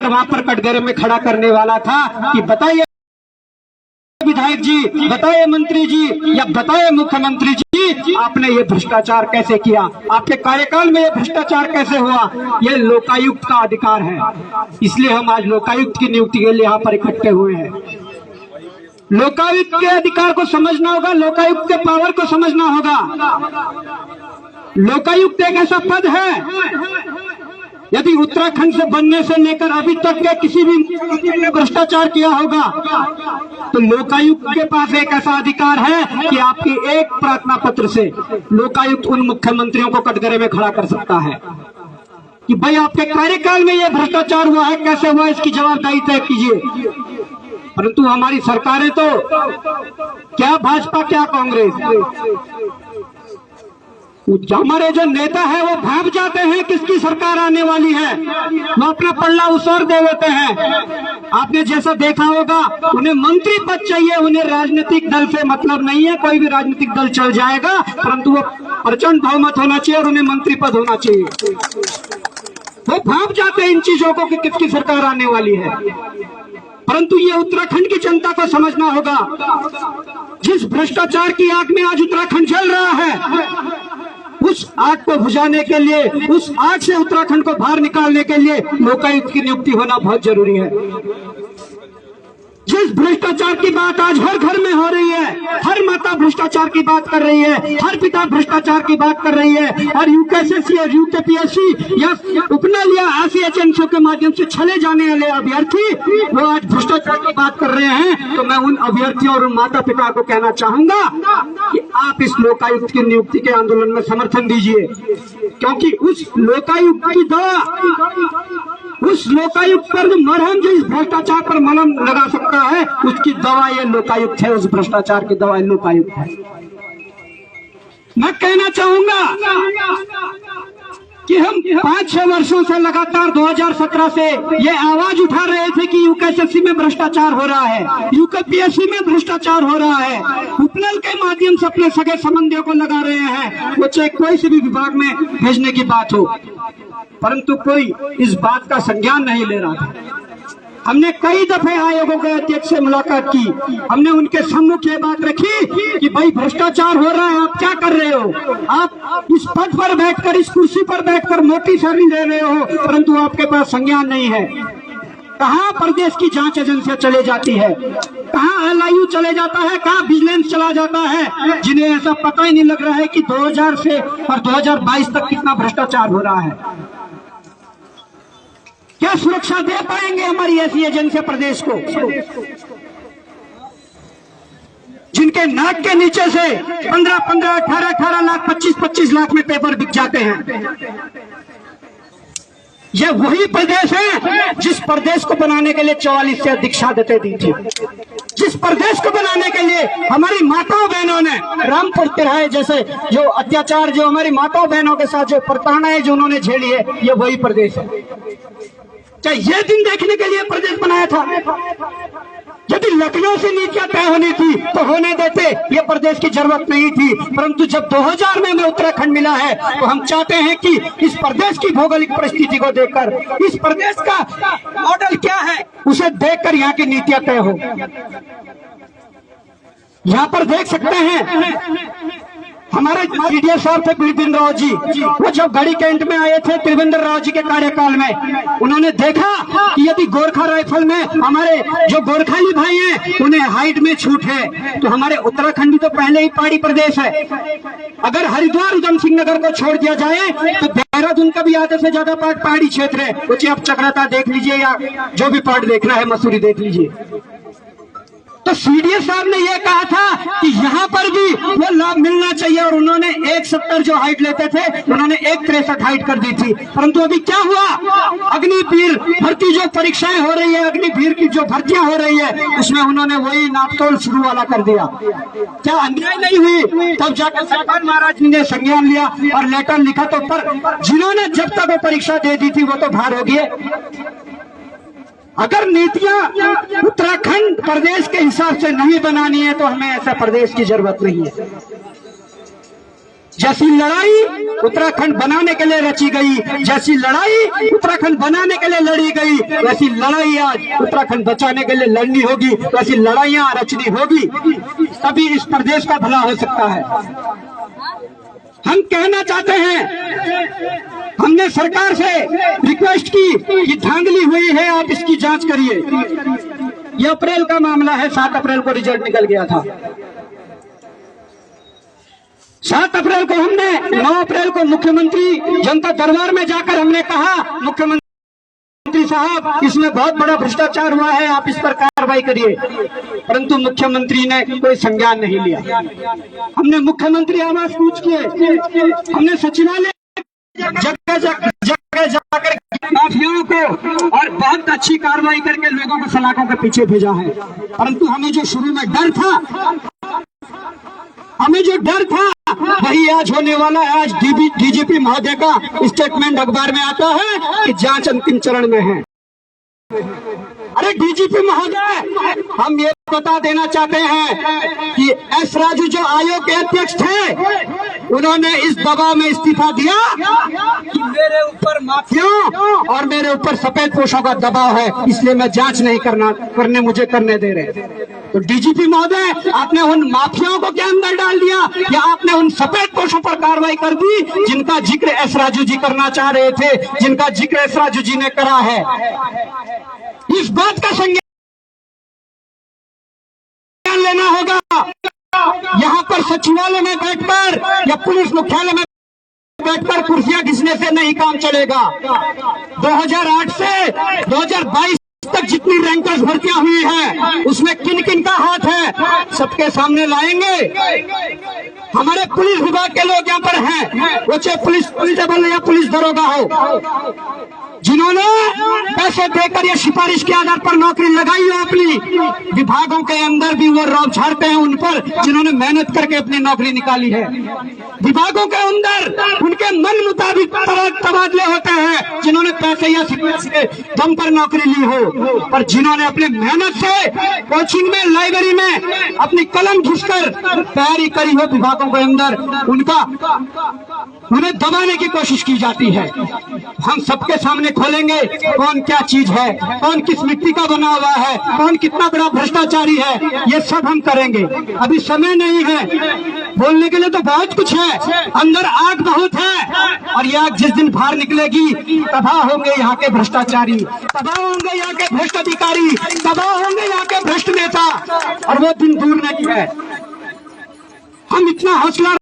वहां पर कटघरे में खड़ा करने वाला था कि बताइए विधायक जी, बताइए मंत्री जी, या बताइए मुख्यमंत्री जी, आपने ये भ्रष्टाचार कैसे किया, आपके कार्यकाल में ये भ्रष्टाचार कैसे हुआ। ये लोकायुक्त का अधिकार है, इसलिए हम आज लोकायुक्त की नियुक्ति के लिए यहाँ पर इकट्ठे हुए हैं। लोकायुक्त के अधिकार को समझना होगा, लोकायुक्त के पावर को समझना होगा। लोकायुक्त एक ऐसा पद है, यदि उत्तराखंड से बनने से लेकर अभी तक के किसी भी मुख्यमंत्री ने भ्रष्टाचार किया होगा तो लोकायुक्त के पास एक ऐसा अधिकार है कि आपकी एक प्रार्थना पत्र से लोकायुक्त उन मुख्यमंत्रियों को कटघरे में खड़ा कर सकता है कि भाई आपके कार्यकाल में यह भ्रष्टाचार हुआ है, कैसे हुआ, इसकी जवाबदारी तय कीजिए। परंतु हमारी सरकारें तो क्या भाजपा क्या कांग्रेस, हमारे जो नेता है वो भाग जाते हैं किसकी सरकार आने वाली है, वो अपना पल्ला उस ओर दे देते हैं। आपने जैसा देखा होगा, उन्हें मंत्री पद चाहिए, उन्हें राजनीतिक दल से मतलब नहीं है, कोई भी राजनीतिक दल चल जाएगा, परंतु वो प्रचंड बहुमत होना चाहिए और उन्हें मंत्री पद होना चाहिए। वो भाग जाते हैं इन चीजों को कि किसकी सरकार आने वाली है। परंतु ये उत्तराखंड की जनता को समझना होगा, जिस भ्रष्टाचार की आग में आज उत्तराखंड जल रहा है, उस आग को बुझाने के लिए, उस आग से उत्तराखंड को बाहर निकालने के लिए लोकायुक्त की नियुक्ति होना बहुत जरूरी है। जिस भ्रष्टाचार की बात आज हर घर में हो रही है, हर माता भ्रष्टाचार की बात कर रही है, हर पिता भ्रष्टाचार की बात कर रही है, और यूकेएसएससी और यूकेपीएससी या उपनल या आईसीएचएनसीओ के माध्यम से चले जाने वाले अभ्यर्थी वो आज भ्रष्टाचार की बात कर रहे हैं। तो मैं उन अभ्यर्थियों और उन माता पिता को कहना चाहूंगा कि आप इस लोकायुक्त की नियुक्ति के आंदोलन में समर्थन दीजिए, क्योंकि उस लोकायुक्त की दवा, उस लोकायुक्त पर मरहम जो इस भ्रष्टाचार पर मलहम लगा सकता है, उसकी दवा ये लोकायुक्त है, उस भ्रष्टाचार की दवा लोकायुक्त है। मैं कहना चाहूंगा कि हम 5-6 वर्षों से लगातार 2017 से ये आवाज उठा रहे थे कि यूकेएसएससी में भ्रष्टाचार हो रहा है, यूकेपीएससी में भ्रष्टाचार हो रहा है, उपनल के माध्यम से अपने सगे संबंधियों को लगा रहे हैं, वो चाहे कोई से भी विभाग में भेजने की बात हो, परंतु कोई इस बात का संज्ञान नहीं ले रहा था। हमने कई दफे आयोगों के अध्यक्ष से मुलाकात की, हमने उनके सम्मुख ये बात रखी कि भाई भ्रष्टाचार हो रहा है, आप क्या कर रहे हो, आप इस पद पर बैठकर, इस कुर्सी पर बैठकर मोटी सैलरी ले रहे हो, परंतु आपके पास संज्ञान नहीं है। कहाँ प्रदेश की जांच एजेंसियां चले जाती है, कहाँ LIU चले जाता है, कहाँ विजिलेंस चला जाता है, जिन्हें ऐसा पता ही नहीं लग रहा है कि 2000 से और 2022 तक कितना भ्रष्टाचार हो रहा है। क्या सुरक्षा दे पाएंगे हमारी ऐसी एजेंसियां प्रदेश को, जिनके नाक के नीचे से 15-15, 18-18 लाख, 25-25 लाख में पेपर बिक जाते हैं। यह वही प्रदेश है जिस प्रदेश को बनाने के लिए 44 से अधिक शहादतें दी थी, जिस प्रदेश को बनाने के लिए हमारी माताओं बहनों ने रामपुर तिराहे जैसे जो अत्याचार, जो हमारी माताओं बहनों के साथ जो प्रताड़नाएं जो उन्होंने झेली है, ये वही प्रदेश है। क्या ये दिन देखने के लिए प्रदेश बनाया था? यदि लखनऊ से नीतियां तय होनी थी तो होने देते, ये प्रदेश की जरूरत नहीं थी। परंतु जब 2000 में हमें उत्तराखंड मिला है तो हम चाहते हैं कि इस प्रदेश की भौगोलिक परिस्थिति को देखकर, इस प्रदेश का मॉडल क्या है उसे देखकर यहाँ की नीतियां तय हो। यहाँ पर देख सकते हैं हमारे सीडीएस साहब थे बिपिन राव जी, वो जब गढ़ी कैंट में आए थे त्रिवेंद्र राव जी के कार्यकाल में, उन्होंने देखा कि यदि गोरखा राइफल में हमारे जो गोरखाली भाई हैं उन्हें हाइट में छूट है, तो हमारे उत्तराखंड भी तो पहले ही पहाड़ी प्रदेश है। अगर हरिद्वार उधम सिंह नगर को छोड़ दिया जाए तो देहरादून का भी आधे से ज्यादा पार्ट पहाड़ी क्षेत्र है। वो चाहे आप चक्राता देख लीजिए या जो भी पार्ट देखना है, मसूरी देख लीजिए। तो सीडीएस साहब ने यह कहा था कि यहाँ पर भी वो लाभ मिलना चाहिए, और उन्होंने 170 जो हाइट लेते थे उन्होंने 163 हाइट कर दी थी। परंतु अभी क्या हुआ, अग्निवीर भर्ती जो परीक्षाएं हो रही है, अग्निवीर की जो भर्तियां हो रही है, उसमें उन्होंने वही नापतोल शुरू वाला कर दिया। क्या अन्याय नहीं हुई? तब जाकर सरकार महाराज ने संज्ञान लिया और लेटर लिखा, तो पर जिन्होंने जब तक वो परीक्षा दे दी थी वो तो बाहर हो गए। अगर नीतियां उत्तराखंड प्रदेश के हिसाब से नहीं बनानी है तो हमें ऐसा प्रदेश की जरूरत नहीं है। जैसी लड़ाई उत्तराखंड बनाने के लिए रची गई, जैसी लड़ाई उत्तराखंड बनाने के लिए लड़ी गई, वैसी लड़ाई आज उत्तराखंड बचाने के लिए लड़नी होगी, वैसी लड़ाइयां रचनी होगी, तभी इस प्रदेश का भला हो सकता है। हम कहना चाहते हैं, हमने सरकार से रिक्वेस्ट की कि धांधली हुई है, आप इसकी जांच करिए। यह अप्रैल का मामला है, 7 अप्रैल को रिजल्ट निकल गया था। 7 अप्रैल को हमने 9 अप्रैल को मुख्यमंत्री जनता दरबार में जाकर हमने कहा, मुख्यमंत्री साहब इसमें बहुत बड़ा भ्रष्टाचार हुआ है, आप इस पर कार्रवाई करिए। परंतु मुख्यमंत्री ने कोई संज्ञान नहीं लिया। हमने मुख्यमंत्री आवास कूच किए, हमने सचिवालय जगह जगह जाकर माफियाओं को और बहुत अच्छी कार्रवाई करके लोगों को सलाखों के पीछे भेजा है। परंतु हमें जो शुरू में डर था, वही आज होने वाला है। आज डीजीपी महोदय का स्टेटमेंट अखबार में आता है कि जांच अंतिम चरण में है। अरे डीजीपी महोदय, हम ये बता देना चाहते हैं कि एस राजू जो आयोग के अध्यक्ष थे, उन्होंने इस दबाव में इस्तीफा दिया कि मेरे ऊपर माफियाओं और मेरे ऊपर सफेद पोशों का दबाव है, इसलिए मैं जांच नहीं मुझे करने दे रहे। तो डीजीपी महोदय, आपने उन माफियाओं को क्या अंदर डाल दिया या आपने उन सफेद पोशों पर कार्रवाई कर दी जिनका जिक्र एस राजू जी करना चाह रहे थे, जिनका जिक्र एस राजू जी ने करा है। इस बात का संज्ञान लेना होगा। यहाँ पर सचिवालय में बैठकर या पुलिस मुख्यालय में बैठकर कुर्सियां घिसने से नहीं काम चलेगा। 2008 से 2022 तक जितनी रैंकर्स भर्तियां हुई हैं, उसमें किन किन का हाथ है, सबके सामने लाएंगे। हमारे पुलिस विभाग के लोग यहाँ पर हैं, वो चाहे पुलिस कांस्टेबल या पुलिस दरोगा हो, जिन्होंने पैसे देकर या सिफारिश के आधार पर नौकरी लगाई हो अपनी विभागों के अंदर भी वो रौब झाड़ते हैं उन पर जिन्होंने मेहनत करके अपनी नौकरी निकाली है। विभागों के अंदर उनके मन मुताबिक तबादले होते हैं जिन्होंने पैसे या सिफारिश के दम पर नौकरी ली हो, पर जिन्होंने अपने मेहनत से कोचिंग में, लाइब्रेरी में अपनी कलम घिसकर तैयारी करी हो विभागों के अंदर, उन्हें दबाने की कोशिश की जाती है। हम सबके सामने खोलेंगे कौन क्या चीज है, कौन किस मिट्टी का बना हुआ है, कौन कितना बड़ा भ्रष्टाचारी है, ये सब हम करेंगे। अभी समय नहीं है, बोलने के लिए तो बहुत कुछ है, अंदर आग बहुत है, और ये आग जिस दिन बाहर निकलेगी तबाह होंगे यहाँ के भ्रष्टाचारी, तबाह होंगे यहाँ के भ्रष्ट अधिकारी, तबाह होंगे यहाँ के भ्रष्ट नेता, और वो दिन दूर नहीं है। हम इतना हौसला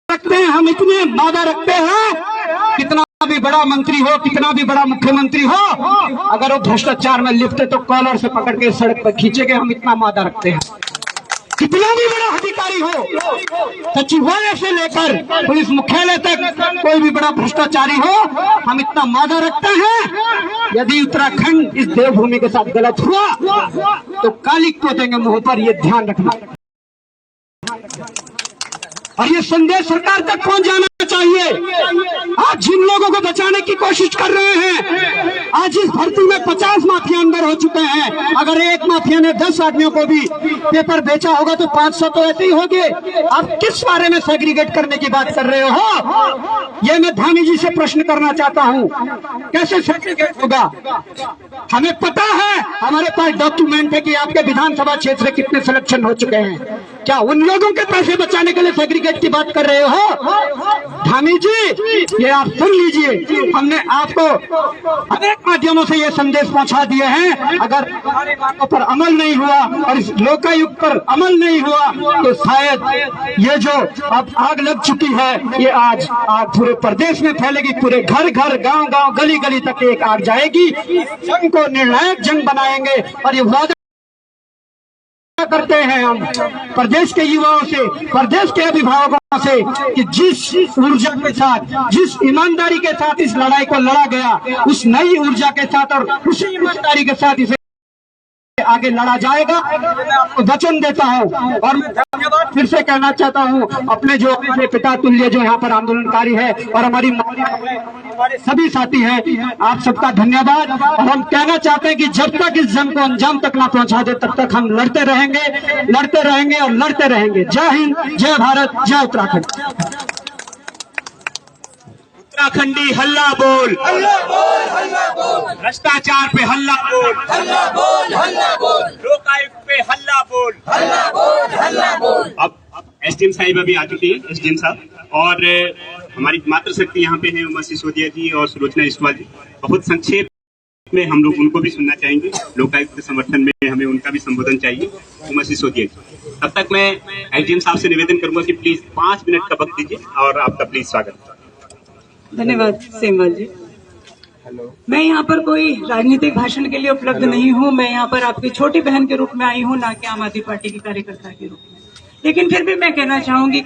रखते हैं, हम इतने वादा रखते हैं, कितना भी बड़ा मंत्री हो, कितना भी बड़ा मुख्यमंत्री हो, अगर वो भ्रष्टाचार में लिप्त है तो कॉलर से पकड़ के सड़क पर खींचेंगे। हम इतना वादा रखते हैं। कितना भी बड़ा अधिकारी हो, सचिवालय से लेकर पुलिस मुख्यालय तक कोई भी बड़ा भ्रष्टाचारी हो, हम इतना वादा रखते हैं, यदि उत्तराखंड इस देवभूमि के साथ गलत हुआ तो कालिक पोतेंगे मुंह पर, ये ध्यान रखना। और ये संदेश सरकार तक पहुंच जाना चाहिए। आज जिन लोगों को बचाने की कोशिश कर रहे हैं, आज इस भर्ती में 50 माफिया अंदर हो चुके हैं। अगर एक माफिया ने 10 आदमियों को भी पेपर बेचा होगा तो 500 तो ऐसे ही होंगे। आप किस बारे में सेग्रीगेट करने की बात कर रहे हो? ये मैं धामी जी से प्रश्न करना चाहता हूँ, कैसे सेग्रीगेट होगा? हमें पता है, हमारे पास डॉक्यूमेंट है कि आपके विधानसभा क्षेत्र से कितने सिलेक्शन हो चुके हैं। क्या उन लोगों के पैसे बचाने के लिए सेग्रीगेट की बात कर रहे हो? धामी जी, ये आप सुन लीजिए, हमने आपको अनेक माध्यमों से ये संदेश पहुंचा दिए हैं। अगर हमारी बातों पर अमल नहीं हुआ और इस लोकायुक्त पर अमल नहीं हुआ तो शायद ये जो अब आग लग चुकी है, ये आज आग पूरे प्रदेश में फैलेगी, पूरे घर घर, गांव गांव, गली गली तक एक आग जाएगी। जंग को निर्णायक जंग बनाएंगे और ये वादा करते हैं हम प्रदेश के युवाओं से, प्रदेश के अभिभावकों से, कि जिस ऊर्जा के साथ, जिस ईमानदारी के साथ इस लड़ाई को लड़ा गया, उस नई ऊर्जा के साथ और उसी ईमानदारी के साथ इसे आगे लड़ा जाएगा। मैं आपको वचन देता हूँ। और मैं धन्यवाद फिर से कहना चाहता हूँ अपने जो अपने पिता तुल्य जो यहाँ पर आंदोलनकारी है और हमारी हमारे सभी साथी हैं, आप सबका धन्यवाद। और हम कहना चाहते हैं कि जब तक इस जंग को अंजाम तक ना पहुंचा दे, तब तक हम लड़ते रहेंगे और लड़ते रहेंगे। जय हिंद, जय भारत, जय उत्तराखंड। उत्तराखंडी हल्ला बोल, भ्रष्टाचार पे हल्ला बोल, लोकायुक्त पे हल्ला बोल। अब एसडीएम साहिब अभी आ चुकी है, एसडीएम साहब, और हमारी मातृशक्ति यहाँ पे है उमा सिसोदिया जी और सुलोचना इस्वाल जी। बहुत संक्षेप में हम लोग उनको भी सुनना चाहेंगे, लोकायुक्त के समर्थन में हमें उनका भी संबोधन चाहिए। उमा सिसोदिया जी, तब तक मैं एसडीएम साहब से निवेदन करूंगा कि प्लीज 5 मिनट का वक्त दीजिए और आपका प्लीज स्वागत। धन्यवाद सेमवाल जी। मैं यहाँ पर कोई राजनीतिक भाषण के लिए उपलब्ध नहीं हूँ। मैं यहाँ पर आपकी छोटी बहन के रूप में आई हूँ, ना कि आम आदमी पार्टी की कार्यकर्ता के रूप में। लेकिन फिर भी मैं कहना चाहूंगी कि